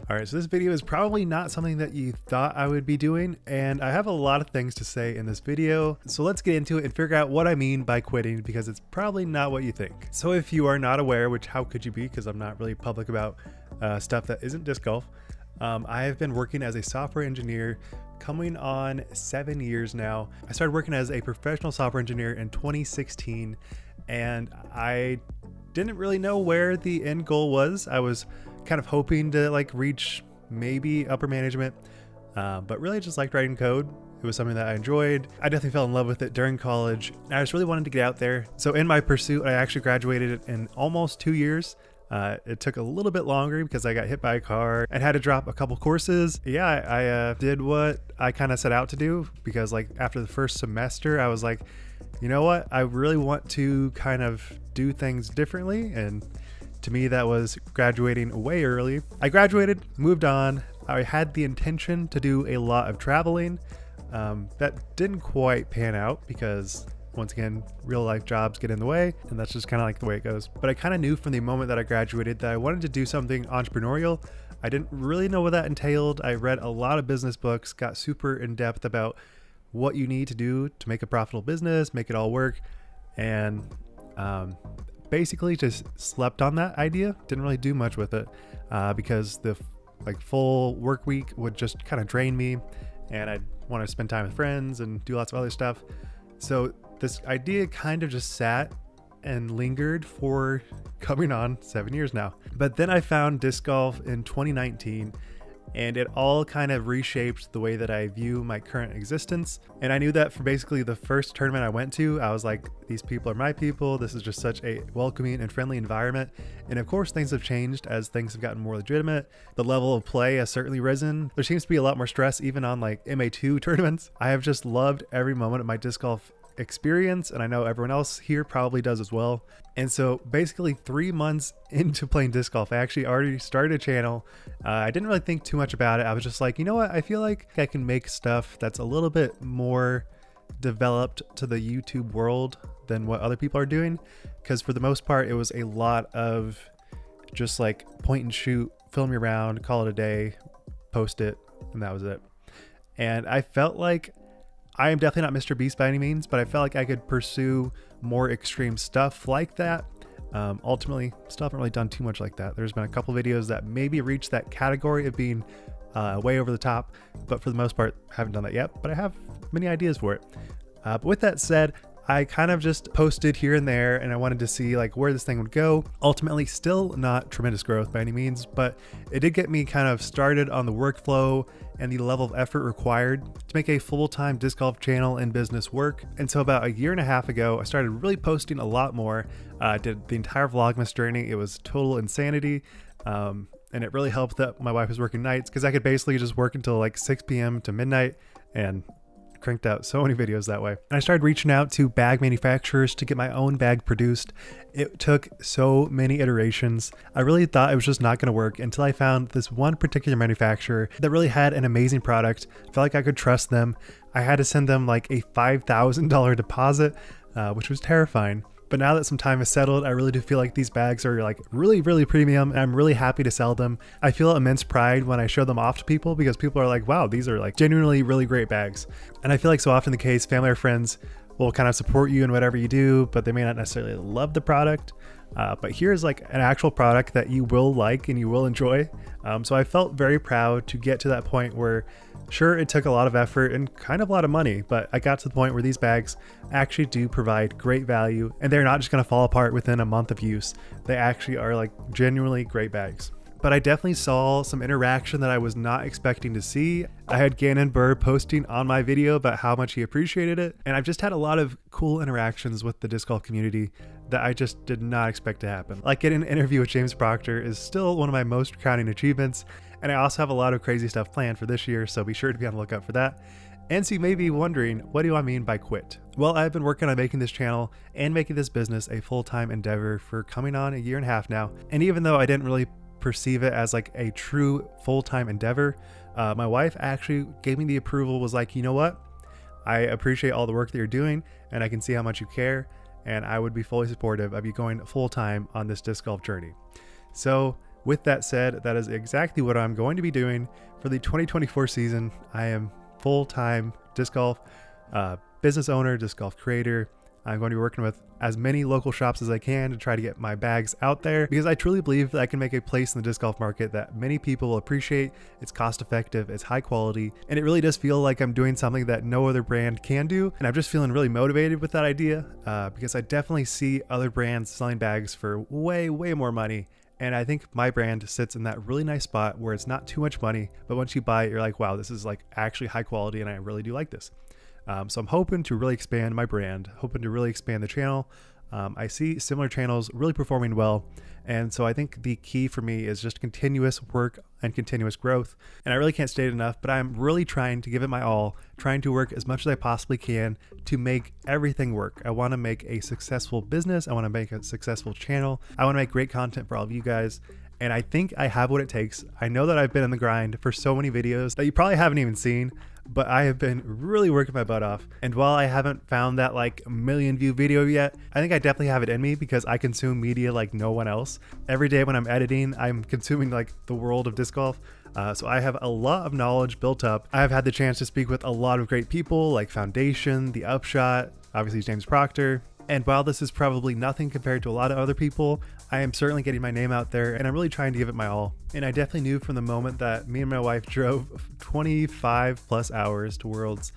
All right, so this video is probably not something that you thought I would be doing, and I have a lot of things to say in this video. So let's get into it and figure out what I mean by quitting, because it's probably not what you think. So if you are not aware, which how could you be, because I'm not really public about stuff that isn't disc golf, I have been working as a software engineer coming on 7 years now. I started working as a professional software engineer in 2016, and I didn't really know where the end goal was. I was kind of hoping to like reach maybe upper management, but really just liked writing code. It was something that I enjoyed. I definitely fell in love with it during college. I just really wanted to get out there. So in my pursuit, I actually graduated in almost 2 years. It took a little bit longer because I got hit by a car and had to drop a couple courses. Yeah, I did what I kind of set out to do, because like after the first semester, I was like, you know what? I really want to kind of do things differently. And to me, that was graduating way early. I graduated, moved on. I had the intention to do a lot of traveling. That didn't quite pan out because once again, real life jobs get in the way, and that's just kind of like the way it goes. But I kind of knew from the moment that I graduated that I wanted to do something entrepreneurial. I didn't really know what that entailed. I read a lot of business books, got super in depth about what you need to do to make a profitable business, make it all work, and basically just slept on that idea. Didn't really do much with it because the like full work week would just kind of drain me, and I'd want to spend time with friends and do lots of other stuff. So this idea kind of just sat and lingered for coming on 7 years now. But then I found disc golf in 2019, and it all kind of reshaped the way that I view my current existence. And I knew that for basically the first tournament I went to, I was like, these people are my people. This is just such a welcoming and friendly environment. And of course, things have changed as things have gotten more legitimate. The level of play has certainly risen. There seems to be a lot more stress even on like MA2 tournaments. I have just loved every moment of my disc golf experience, and I know everyone else here probably does as well. And so basically 3 months into playing disc golf, I actually already started a channel. I didn't really think too much about it. I was just like, you know what? I feel like I can make stuff that's a little bit more developed to the YouTube world than what other people are doing. Because for the most part, it was a lot of just like point and shoot, film your round, call it a day, post it, and that was it. And I felt like I am definitely not Mr. Beast by any means, but I felt like I could pursue more extreme stuff like that. Ultimately, still haven't really done too much like that. There's been a couple videos that maybe reach that category of being way over the top, but for the most part, haven't done that yet, but I have many ideas for it. But with that said, I kind of just posted here and there, and I wanted to see like where this thing would go. Ultimately, still not tremendous growth by any means, but it did get me kind of started on the workflow and the level of effort required to make a full-time disc golf channel and business work. And so about a year and a half ago, I started really posting a lot more. I did the entire Vlogmas journey. It was total insanity. And it really helped that my wife was working nights, because I could basically just work until like 6 p.m. to midnight and cranked out so many videos that way. And I started reaching out to bag manufacturers to get my own bag produced. It took so many iterations. I really thought it was just not going to work until I found this one particular manufacturer that really had an amazing product. I felt like I could trust them. I had to send them like a $5,000 deposit, which was terrifying. But now that some time has settled, I really do feel like these bags are like really, really premium, and I'm really happy to sell them. I feel immense pride when I show them off to people, because people are like, wow, these are like genuinely really great bags. And I feel like so often the case, family or friends will kind of support you in whatever you do, but they may not necessarily love the product. But here's like an actual product that you will like and you will enjoy. So I felt very proud to get to that point where, sure, it took a lot of effort and kind of a lot of money, but I got to the point where these bags actually do provide great value, and they're not just going to fall apart within a month of use. They actually are like genuinely great bags. But I definitely saw some interaction that I was not expecting to see. I had Gannon Buhr posting on my video about how much he appreciated it, and I've just had a lot of cool interactions with the disc golf community that I just did not expect to happen. Like getting an interview with James Proctor is still one of my most crowning achievements, and I also have a lot of crazy stuff planned for this year, so be sure to be on the lookout for that. And so you may be wondering, what do I mean by quit? Well, I've been working on making this channel and making this business a full-time endeavor for coming on a year and a half now, and even though I didn't really perceive it as like a true full-time endeavor, my wife actually gave me the approval, was like, you know what? I appreciate all the work that you're doing, and I can see how much you care, and I would be fully supportive of you going full-time on this disc golf journey. So With that said, that is exactly what I'm going to be doing for the 2024 season. I am full-time disc golf business owner, disc golf creator. I'm going to be working with as many local shops as I can to try to get my bags out there, because I truly believe that I can make a place in the disc golf market that many people will appreciate. It's cost effective, it's high quality, and it really does feel like I'm doing something that no other brand can do. And I'm just feeling really motivated with that idea because I definitely see other brands selling bags for way more money. And I think my brand sits in that really nice spot where it's not too much money, but once you buy it, you're like, wow, this is like actually high quality and I really do like this. So I'm hoping to really expand my brand, hoping to really expand the channel. I see similar channels really performing well. And so I think the key for me is just continuous work and continuous growth. And I really can't state it enough, but I'm really trying to give it my all, trying to work as much as I possibly can to make everything work. I want to make a successful business. I want to make a successful channel. I want to make great content for all of you guys. And I think I have what it takes. I know that I've been in the grind for so many videos that you probably haven't even seen, but I have been really working my butt off. And while I haven't found that like million view video yet, I think I definitely have it in me because I consume media like no one else. Every day when I'm editing, I'm consuming like the world of disc golf. So I have a lot of knowledge built up. I've had the chance to speak with a lot of great people like Foundation, The Upshot, obviously James Proctor. And while this is probably nothing compared to a lot of other people, I am certainly getting my name out there and I'm really trying to give it my all. And I definitely knew from the moment that me and my wife drove 25 plus hours to Worlds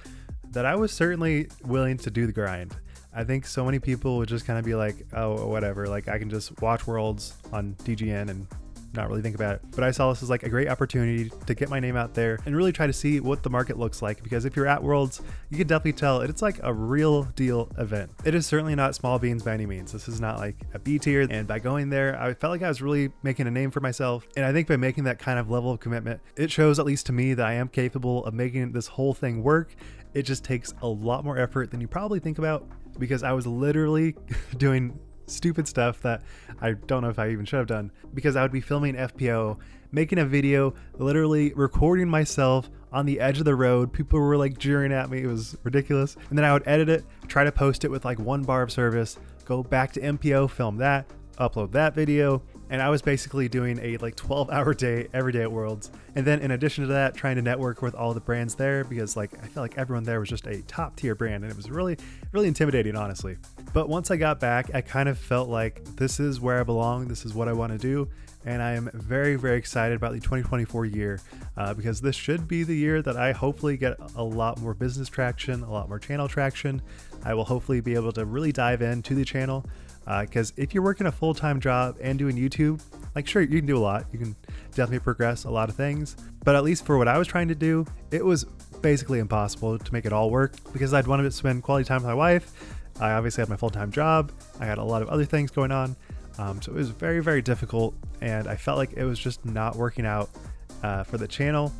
that I was certainly willing to do the grind. I think so many people would just kind of be like, oh, whatever, like I can just watch Worlds on DGN and not really think about it. But I saw this as like a great opportunity to get my name out there and really try to see what the market looks like, because if you're at Worlds, you can definitely tell it's like a real deal event. It is certainly not small beans by any means. This is not like a B tier, and by going there, I felt like I was really making a name for myself. And I think by making that kind of level of commitment, it shows, at least to me, that I am capable of making this whole thing work. It just takes a lot more effort than you probably think about, because I was literally doing stupid stuff that I don't know if I even should have done, because I would be filming FPO, making a video, literally recording myself on the edge of the road. People were like jeering at me. It was ridiculous. And then I would edit it, try to post it with like 1 bar of service, go back to MPO, film that, upload that video. And I was basically doing a like 12-hour day every day at Worlds. And then in addition to that, trying to network with all the brands there, because like I felt like everyone there was just a top tier brand, and it was really intimidating, honestly. But once I got back, I kind of felt like this is where I belong. This is what I want to do. And I am very excited about the 2024 year because this should be the year that I hopefully get a lot more business traction, a lot more channel traction. I will hopefully be able to really dive into the channel. Because if you're working a full-time job and doing YouTube, like sure, you can do a lot. You can definitely progress a lot of things. But at least for what I was trying to do, it was basically impossible to make it all work, because I'd wanted to spend quality time with my wife. I obviously had my full-time job. I had a lot of other things going on. So it was very difficult, and I felt like it was just not working out for the channel,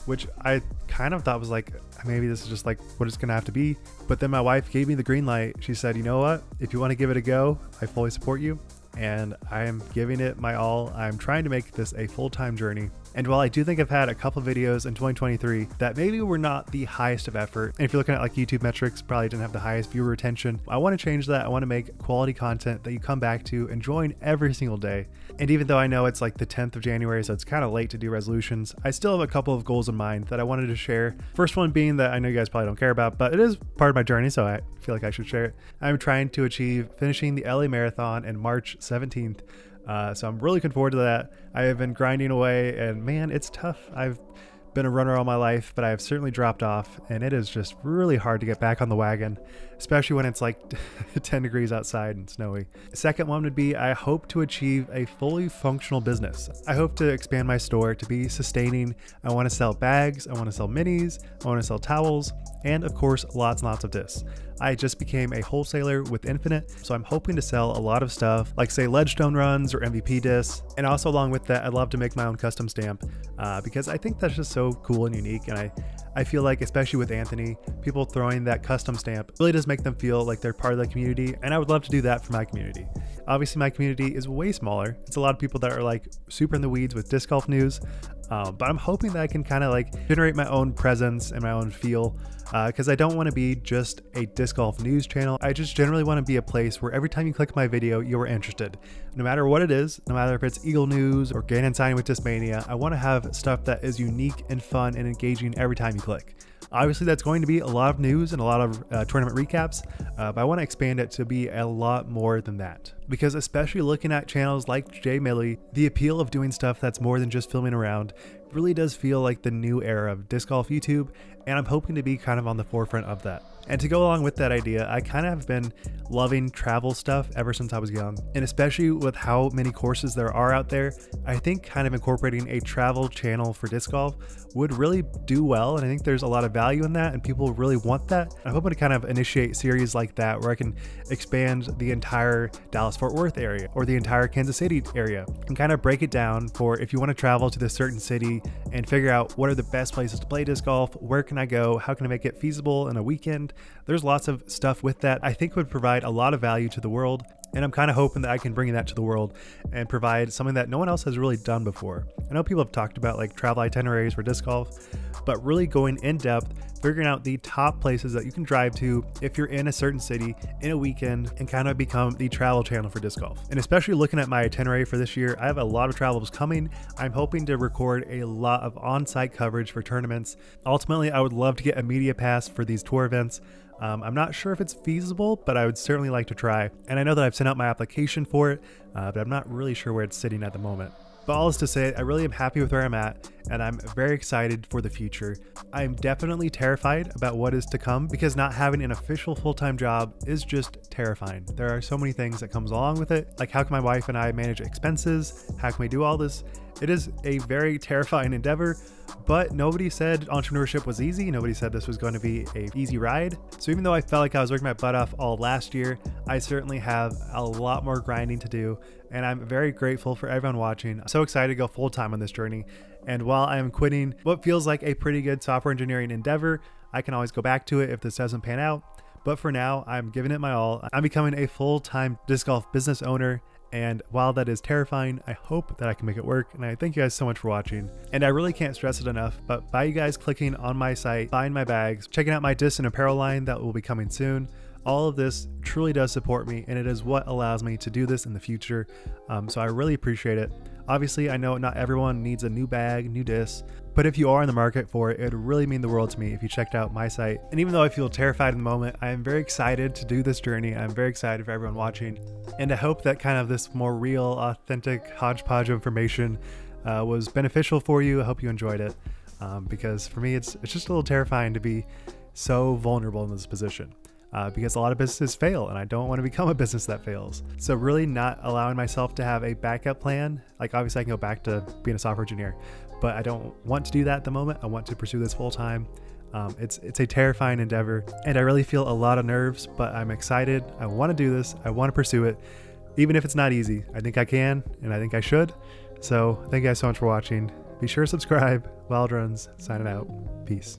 which I kind of thought was like, maybe this is just like what it's gonna have to be. But then my wife gave me the green light. She said, you know what, if you want to give it a go, I fully support you. And I am giving it my all. I'm trying to make this a full-time journey. And while I do think I've had a couple videos in 2023 that maybe were not the highest of effort, and if you're looking at like YouTube metrics, probably didn't have the highest viewer retention, I want to change that. I want to make quality content that you come back to and join every single day. And even though I know it's like the 10th of January, so it's kind of late to do resolutions, I still have a couple of goals in mind that I wanted to share. First one being that I know you guys probably don't care about, but it is part of my journey, so I feel like I should share it. I'm trying to achieve finishing the LA Marathon in March 17th. So I'm really looking forward to that. I have been grinding away, and man, it's tough. I've been a runner all my life, but I have certainly dropped off, and it is just really hard to get back on the wagon, especially when it's like 10 degrees outside and snowy. The second one would be, I hope to achieve a fully functional business. I hope to expand my store to be sustaining. I want to sell bags, I want to sell minis, I want to sell towels, and of course, lots and lots of discs. I just became a wholesaler with Infinite, so I'm hoping to sell a lot of stuff like say Ledgestone runs or MVP discs. And also along with that, I'd love to make my own custom stamp because I think that's just so cool and unique. And I feel like, especially with Anthony, people throwing that custom stamp really does make them feel like they're part of the community, and I would love to do that for my community. Obviously, my community is way smaller. It's a lot of people that are like super in the weeds with disc golf news, but I'm hoping that I can kind of like generate my own presence and my own feel, because I don't want to be just a disc golf news channel. I just generally want to be a place where every time you click my video, you're interested. No matter what it is, no matter if it's Eagle News or Gannon signing with Discmania, I want to have stuff that is unique and fun and engaging every time you click. Obviously, that's going to be a lot of news and a lot of tournament recaps, but I want to expand it to be a lot more than that. Because especially looking at channels like Jay Millie, the appeal of doing stuff that's more than just filming around really does feel like the new era of disc golf YouTube, and I'm hoping to be kind of on the forefront of that. And to go along with that idea, I kind of have been loving travel stuff ever since I was young. And especially with how many courses there are out there, I think kind of incorporating a travel channel for disc golf would really do well. And I think there's a lot of value in that and people really want that. I'm hoping to kind of initiate series like that where I can expand the entire Dallas-Fort Worth area or the entire Kansas City area and kind of break it down for if you want to travel to this certain city and figure out what are the best places to play disc golf, where can I go, how can I make it feasible in a weekend. There's lots of stuff with that I think would provide a lot of value to the world, and I'm kind of hoping that I can bring that to the world and provide something that no one else has really done before. I know people have talked about like travel itineraries for disc golf, but really going in depth, figuring out the top places that you can drive to if you're in a certain city in a weekend and kind of become the travel channel for disc golf. And especially looking at my itinerary for this year, I have a lot of travels coming. I'm hoping to record a lot of on-site coverage for tournaments. Ultimately, I would love to get a media pass for these tour events. I'm not sure if it's feasible, but I would certainly like to try. And I know that I've sent out my application for it, but I'm not really sure where it's sitting at the moment. But all is to say, I really am happy with where I'm at, and I'm very excited for the future. I'm definitely terrified about what is to come because not having an official full-time job is just terrifying. There are so many things that comes along with it, like how can my wife and I manage expenses? How can we do all this? It is a very terrifying endeavor, but nobody said entrepreneurship was easy. Nobody said this was going to be an easy ride. So even though I felt like I was working my butt off all last year, I certainly have a lot more grinding to do, and I'm very grateful for everyone watching. I'm so excited to go full-time on this journey. And while I am quitting what feels like a pretty good software engineering endeavor, I can always go back to it if this doesn't pan out. But for now, I'm giving it my all. I'm becoming a full-time disc golf business owner. And while that is terrifying, I hope that I can make it work. And I thank you guys so much for watching. And I really can't stress it enough, but by you guys clicking on my site, buying my bags, checking out my disc and apparel line that will be coming soon, all of this truly does support me, and it is what allows me to do this in the future. So I really appreciate it. Obviously, I know not everyone needs a new bag, new disc, but if you are in the market for it, it would really mean the world to me if you checked out my site. And even though I feel terrified in the moment, I am very excited to do this journey. I'm very excited for everyone watching. And I hope that kind of this more real, authentic hodgepodge of information was beneficial for you. I hope you enjoyed it, because for me, it's just a little terrifying to be so vulnerable in this position. Because a lot of businesses fail, and I don't want to become a business that fails. So really not allowing myself to have a backup plan. Like obviously I can go back to being a software engineer, but I don't want to do that at the moment. I want to pursue this full time. It's a terrifying endeavor, and I really feel a lot of nerves, but I'm excited. I want to do this. I want to pursue it. Even if it's not easy, I think I can, and I think I should. So thank you guys so much for watching. Be sure to subscribe. Wild Runs, signing out. Peace.